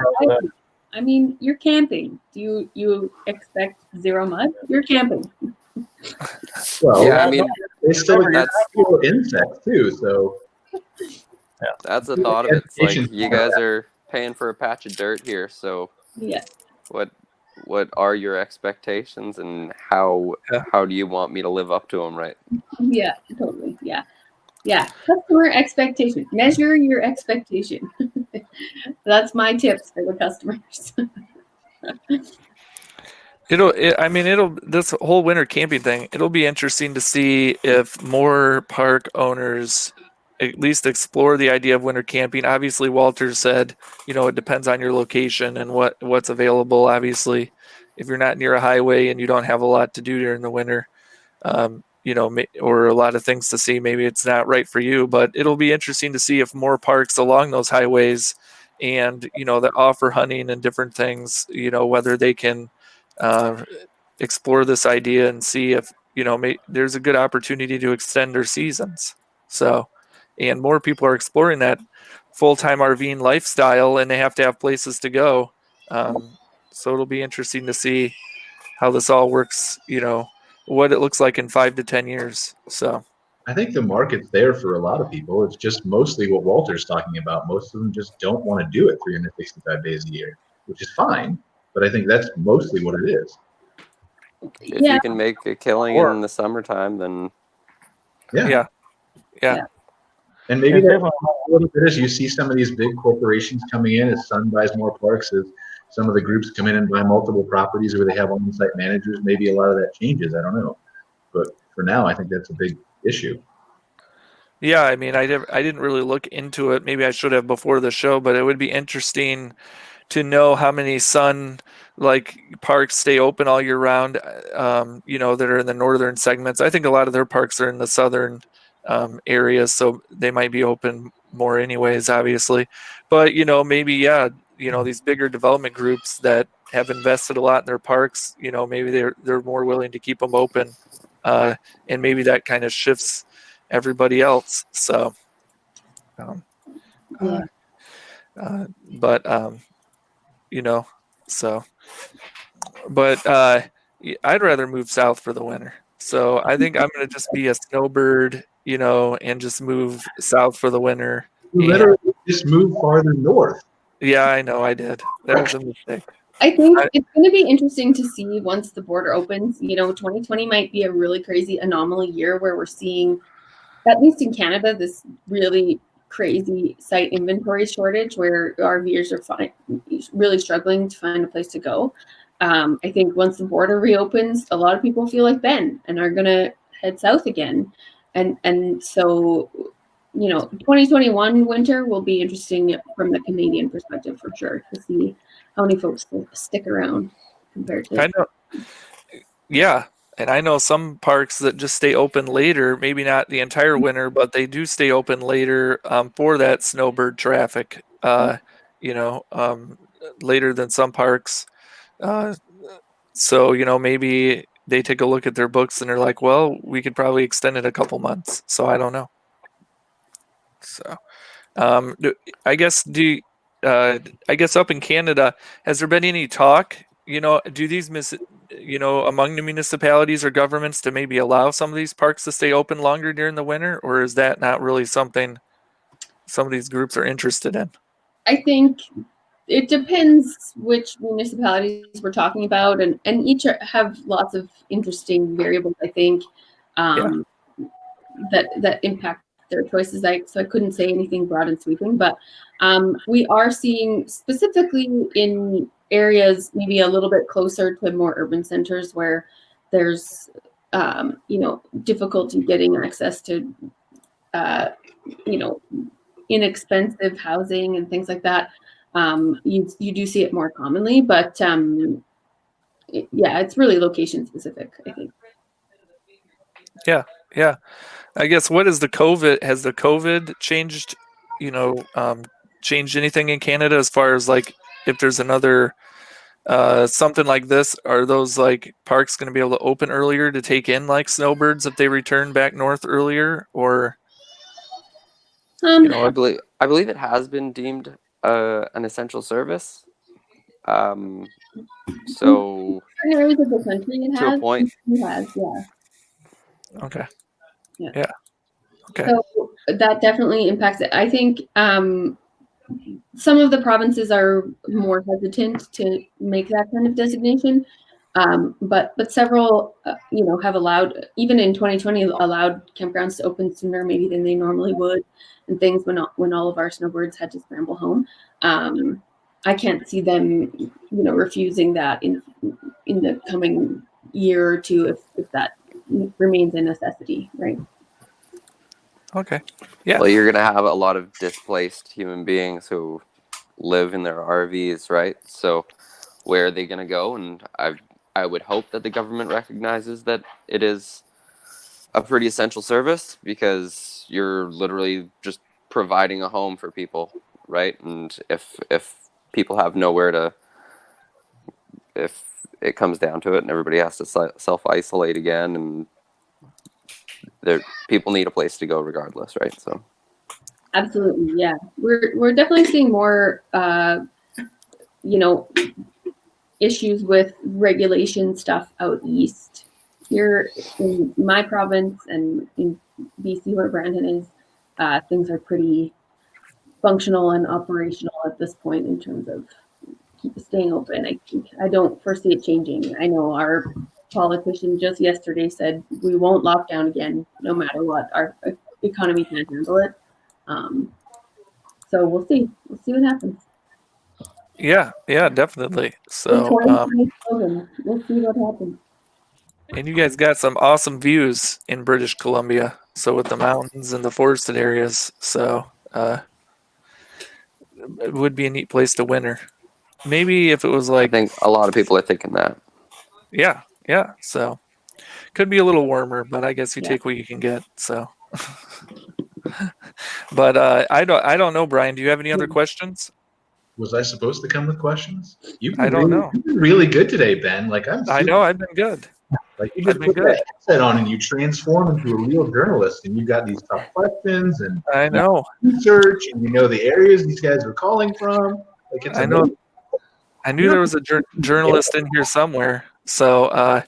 I mean, you're camping. Do you expect zero mud? You're camping. Well, Yeah, I mean, they still that's insects too. So that's the thought of it. It's like you guys are paying for a patch of dirt here, so Yeah. What are your expectations, and how do you want me to live up to them? Right? Yeah, totally. Yeah. Customer expectation. Measure your expectation. That's my tips for the customers. This whole winter camping thing, it'll be interesting to see if more park owners at least explore the idea of winter camping. Obviously, Walter said, it depends on your location and what's available. Obviously, if you're not near a highway and you don't have a lot to do during the winter, or a lot of things to see, maybe it's not right for you. But it'll be interesting to see if more parks along those highways and, that offer hunting and different things, whether they can explore this idea and see if, there's a good opportunity to extend their seasons. So, and more people are exploring that full-time RVing lifestyle, and they have to have places to go. So it'll be interesting to see how this all works, what it looks like in 5 to 10 years. So I think the market's there for a lot of people. It's just mostly what Walter's talking about. Most of them just don't want to do it 365 days a year, which is fine. But I think that's mostly what it is. If you can make a killing in the summertime, then yeah. And maybe that's a little bit as you see some of these big corporations coming in as Sun buys more parks, as some of the groups come in and buy multiple properties where they have on-site managers. Maybe a lot of that changes. I don't know. But for now, I think that's a big issue. Yeah, I mean, I didn't really look into it. Maybe I should have before the show, but it would be interesting to know how many Sun parks stay open all year round, that are in the northern segments. I think a lot of their parks are in the southern areas, so they might be open more anyways, obviously. But, maybe, these bigger development groups that have invested a lot in their parks, maybe they're more willing to keep them open. And maybe that kind of shifts everybody else. So, but I'd rather move south for the winter. So I think I'm going to just be a snowbird, and just move south for the winter. You literally just move farther north. Yeah, I know I did. That was a mistake. I think it's going to be interesting to see once the border opens. 2020 might be a really crazy anomaly year where we're seeing, at least in Canada, this really crazy site inventory shortage where RVers are really struggling to find a place to go. I think once the border reopens, a lot of people feel like Ben and are going to head south again. And so, 2021 winter will be interesting from the Canadian perspective for sure to see how many folks will stick around compared to. And I know some parks that just stay open later, maybe not the entire winter, but they do stay open later for that snowbird traffic, later than some parks. So, maybe they take a look at their books and they're like, well, we could probably extend it a couple months. So I don't know. So, I guess up in Canada, has there been any talk? Do these among the municipalities or governments to maybe allow some of these parks to stay open longer during the winter, or is that not really something some of these groups are interested in? I think it depends which municipalities we're talking about, and each have lots of interesting variables, I think, that impact their choices. So I couldn't say anything broad and sweeping, but we are seeing specifically in areas maybe a little bit closer to more urban centers where there's difficulty getting access to inexpensive housing and things like that. You do see it more commonly, but it's really location specific, I think. Yeah. I guess has the COVID changed, changed anything in Canada as far as like if there's another something like this, are those like parks going to be able to open earlier to take in like snowbirds if they return back north earlier, or? I believe it has been deemed an essential service. So in areas of the country, it to has. a point. It has, yeah. Okay. Yeah. Okay. So that definitely impacts it. I think some of the provinces are more hesitant to make that kind of designation, but several, have allowed, even in 2020, allowed campgrounds to open sooner maybe than they normally would, and things when all of our snowbirds had to scramble home. I can't see them, refusing that in the coming year or two if that remains a necessity, right? Okay. Yeah. Well, you're gonna have a lot of displaced human beings who live in their RVs, right? So where are they gonna go? And I would hope that the government recognizes that it is a pretty essential service, because you're literally just providing a home for people, right? And if people have nowhere to, if it comes down to it and everybody has to self-isolate again, and people need a place to go regardless, right? So absolutely, yeah, we're definitely seeing more issues with regulation stuff out east. Here in my province and in BC, where Brandon is, things are pretty functional and operational at this point in terms of staying open. I don't foresee it changing. I know our politician just yesterday said we won't lock down again, no matter what. Our economy can't handle it. So we'll see. We'll see what happens. Yeah, definitely. So we'll see what happens. And you guys got some awesome views in British Columbia, so with the mountains and the forested areas. So it would be a neat place to winter. Maybe if it was like, I think a lot of people are thinking that. Yeah. So could be a little warmer, but I guess you take what you can get. So, but I don't know, Brian. Do you have any other questions? Was I supposed to come with questions? I don't know. You've been really good today, Ben. I know I've been good. Like you just put that headset on and you transform into a real journalist, and you've got these tough questions and I know research, and the areas these guys are calling from. Like it's amazing. I knew there was a journalist in here somewhere. So,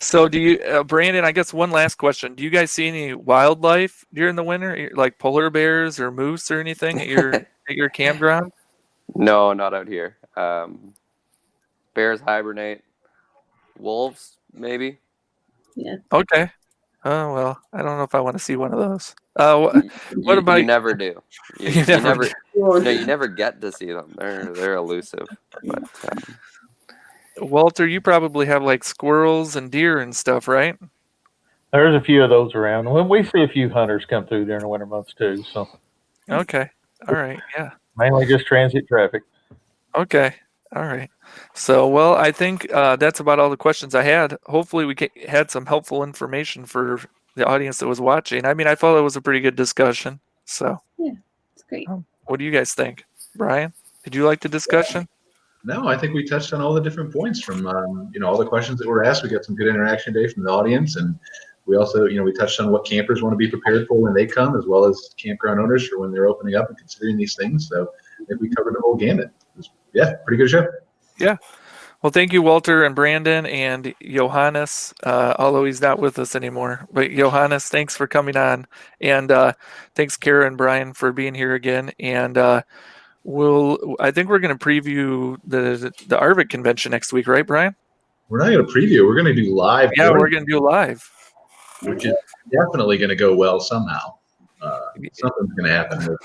so do you, Brandon? I guess one last question: do you guys see any wildlife during the winter, like polar bears or moose or anything at your campground? No, not out here. Bears hibernate. Wolves, maybe. Yeah. Okay. Oh well, I don't know if I want to see one of those. What about you? Never do. You never get to see them. They're elusive. But Walter, you probably have like squirrels and deer and stuff, right? There's a few of those around. When we see a few hunters come through during the winter months too. So. Okay. All right. Yeah. Mainly just transit traffic. Okay. All right. So, well, I think that's about all the questions I had. Hopefully we had some helpful information for the audience that was watching. I mean, I thought it was a pretty good discussion. So, yeah, it's great. What do you guys think? Brian, did you like the discussion? No, I think we touched on all the different points from, all the questions that were asked. We got some good interaction today from the audience, and we also, we touched on what campers want to be prepared for when they come, as well as campground owners for when they're opening up and considering these things. So I think we covered the whole gamut. Pretty good show. Yeah. Well, thank you, Walter and Brandon and Johannes, although he's not with us anymore. But Johannes, thanks for coming on. And thanks, Kara and Brian, for being here again. And I think we're going to preview the ARVIC convention next week, right, Brian? We're not going to preview. We're going to do live. Yeah, we're going to do live. Which is definitely going to go well somehow. Something's going to happen.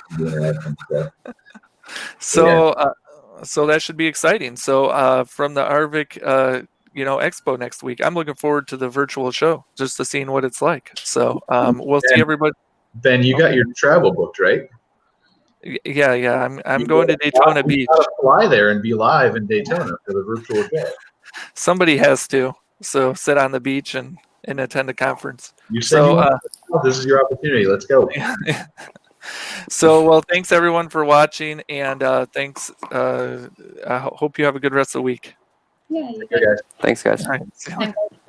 So that should be exciting. So from the ARVIC, expo next week, I'm looking forward to the virtual show just to seeing what it's like. So we'll see everybody. Ben, you got your travel booked, right? Yeah. I'm going to Daytona Beach. You gotta fly there and be live in Daytona for the virtual show. Somebody has to. So sit on the beach and attend a conference. You said this is your opportunity. Let's go. So, well, thanks everyone for watching, and thanks. I hope you have a good rest of the week. Yeah. Okay, guys. Thanks, guys. All right.